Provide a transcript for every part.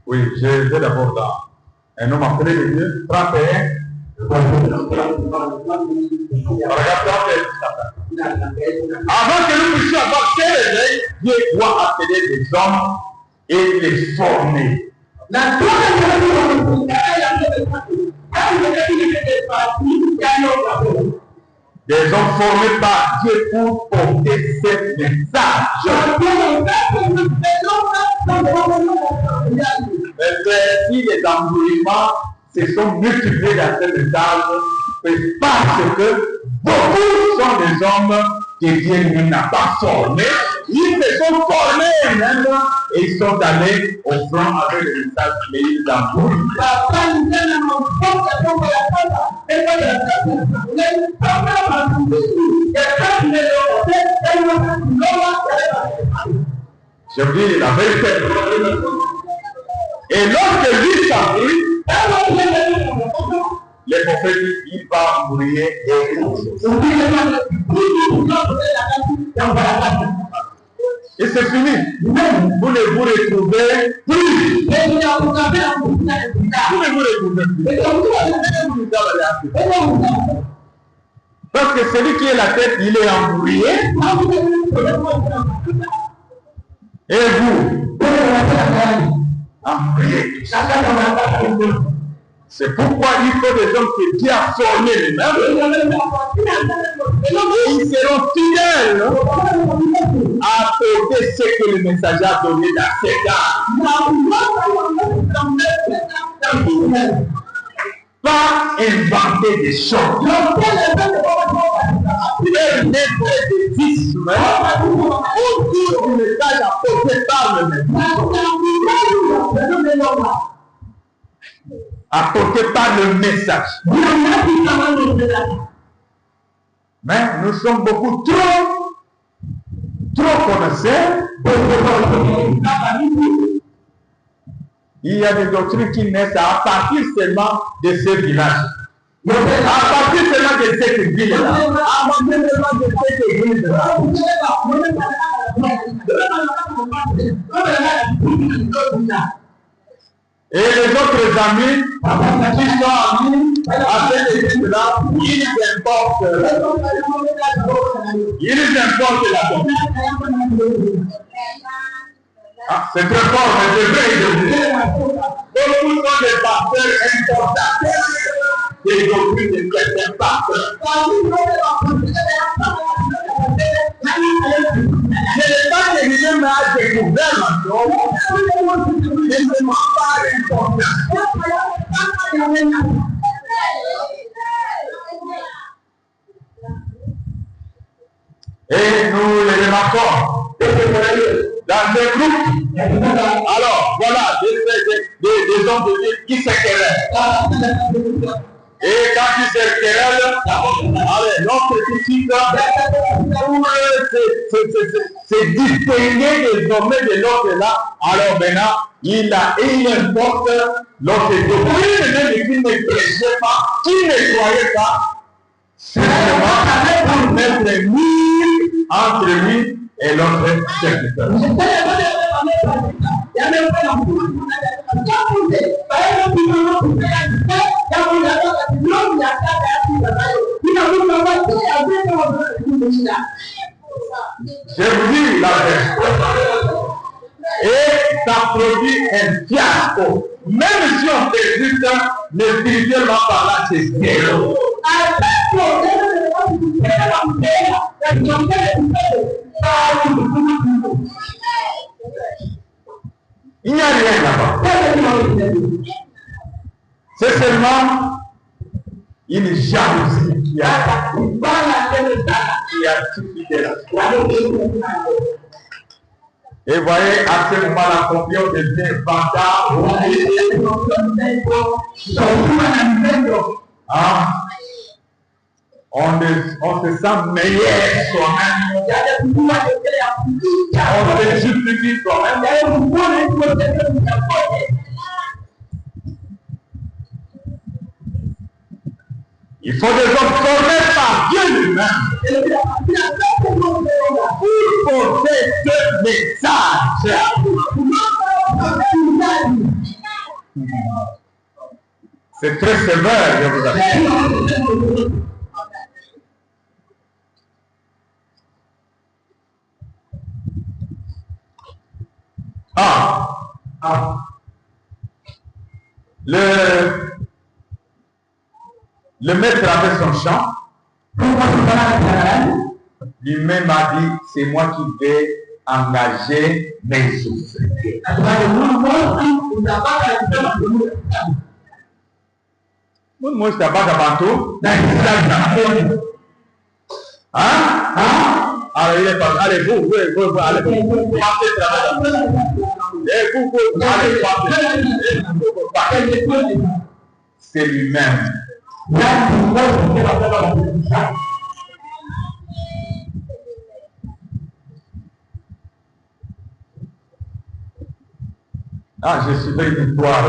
Oui, je vais d'abord dans un homme appelé de Dieu, 31. Avant que nous puissions avoir ces réveils, Dieu doit appeler des hommes et les former. Des hommes formés par Dieu pour porter ce message. Mais si les embrouillements se sont multipliés dans ce message, c'est parce que beaucoup sont des hommes que Dieu n'a pas formés. Ils se sont formés même et ils sont allés au front avec le message, mais ils embrouillent. Je vous dis la vérité. Et lorsque lui s'embrouille, les prophètes disent il va mourir et et c'est fini. Vous ne vous retrouvez plus. Vous ne vous retrouvez plus. Parce que celui qui est la tête, il est embrouillé. Et vous, embrouillé. C'est pourquoi il faut des hommes que Dieu a formés lui-même. Ils seront fidèles à porter ce que le messager a donné dans ces cas. Pas inventer des choses. Et mettre des ismes autour du message apporté par le message. Apporté par le message. Mais nous sommes beaucoup trop connaisseurs. Il y a des doctrines qui naissent à partir seulement de ces villages. À partir seulement de cette ville-là. À partir seulement de cette église-là. Et les autres amis qui sont amis à cette église-là, ils importent la doctrine. Ah, c'est très fort, mais c'est vrai. Beaucoup sont des pasteurs importateurs des doctrines de certains pasteurs. Je n'ai pas terminé ma découverte maintenant. Je ne m'en pas important. Et nous les remarquons dans un groupe. Alors, voilà, des hommes de Dieu qui se querellent. Et quand ils se querellent, l'autre critique c'est distinguer désormais de l'autre là. Alors maintenant, il importe l'autre doctrine, même qui ne prêchait pas, qui ne croyait pas, simplement pour mettre le mur entre lui et l'autre serviteur. Je vous dis la vérité. Et ça produit un fiasco. Même si on persiste, mais spirituellement parlant, c'est zéro. Il n'y a rien là-bas. C'est seulement une jalousie qui a suscité la foi. Et voyez, à ce moment-là, combien on devient bâtard. On se sent meilleur soi-même. On se justifie soi-même. Il faut des hommes formés par Dieu lui-même pour porter ce message. C'est très sévère, je vous assure. Le maître avait son chant. Lui-même a dit, c'est moi qui vais engager mes ouvriers. Moi, je t'abats à Bantou. Alors, il est pas. Allez, vous, allez, vous. Partez travailler. Et vous, allez, partez. C'est lui-même. J'ai suivi une histoire,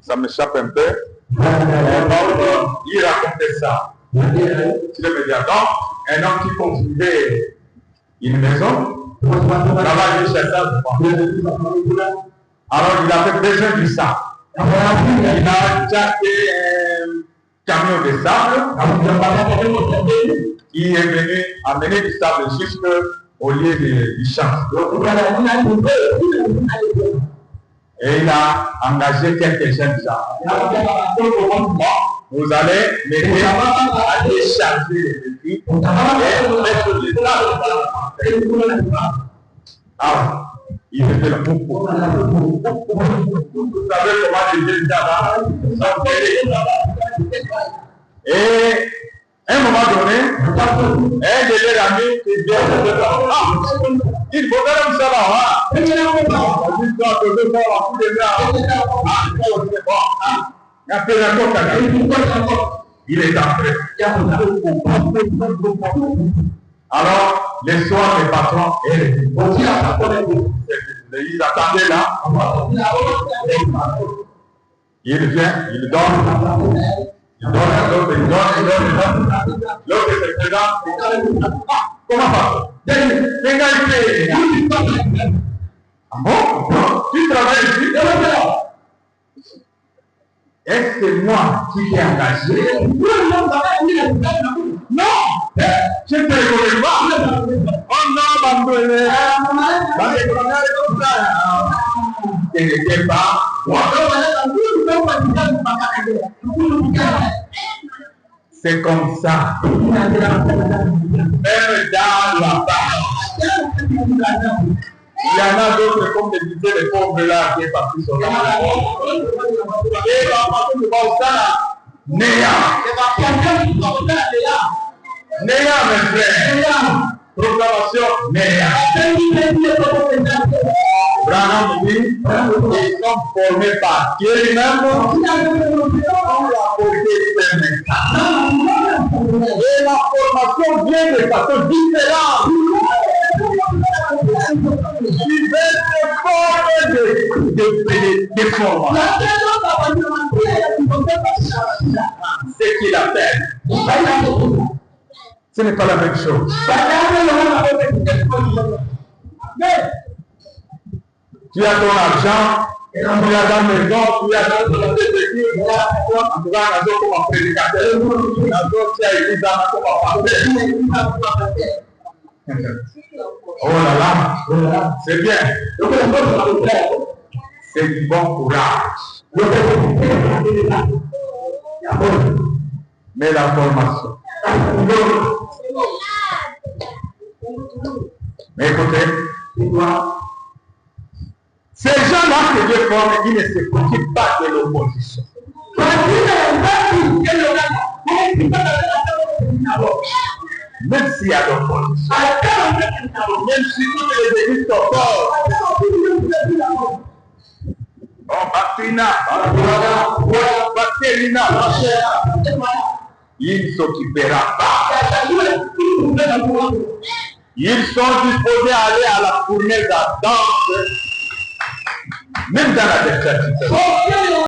ça m'échappe un peu. Il racontait ça. Sur le médiateur, un homme qui construisait une maison, là-bas, il cherchait ça. Alors, il avait besoin du sable. Il a acheté un camion de sable qui est venu amener du sable jusqu'au lieu du champ. Et il a engagé quelques jeunes gens. Vous allez m'aider à décharger les écrits et mettre les sables. Alors, il était le poupo. Vous savez comment les jeunes gens sont mêlés. Et à un moment donné, un de leurs amis qui vient il faut faire comme ça là. Il est entré. Alors, les soirs, les patrons et ils attendaient là. Il vient, il donne. Il donne à l'autre, il donne. L'autre se présente. Comment ça? L'égalité. Ah bon? Tu travailles ici? Est-ce que c'est moi qui t'ai engagé? Non! Je ne te reconnais pas. Oh non, Bamboué! Ce n'était pas moi. C'est comme ça. Même dans la barre. Il y en a d'autres, comme le disaient les pauvres là, qui est parti sur la barre. Et la partie de Bausana, Néa. Néa, mes frères. Proclamation, Néa. Branham dit, ils sont formés par Dieu lui-même pour la portée de message. Et la formation vient de façon différente. Des formes. Ce qu'il appelle. Ce n'est pas la même chose. Tu as ton argent, tu as ta maison, tu as ton église, en tout cas, comme un prédicateur, tu as église comme un pasteur. Oh là là, c'est bien. C'est du bon courage. Mais la formation. Mais écoutez, ces gens-là que Dieu forme, ils ne se préoccupent pas de l'opposition. Même s'il y a l'opposition, même si toutes les églises sont fortes, Bactrina, Bactérina, il ne s'occupera pas. Ils sont disposés à aller à la fournaise à danse, même dans la déclaration.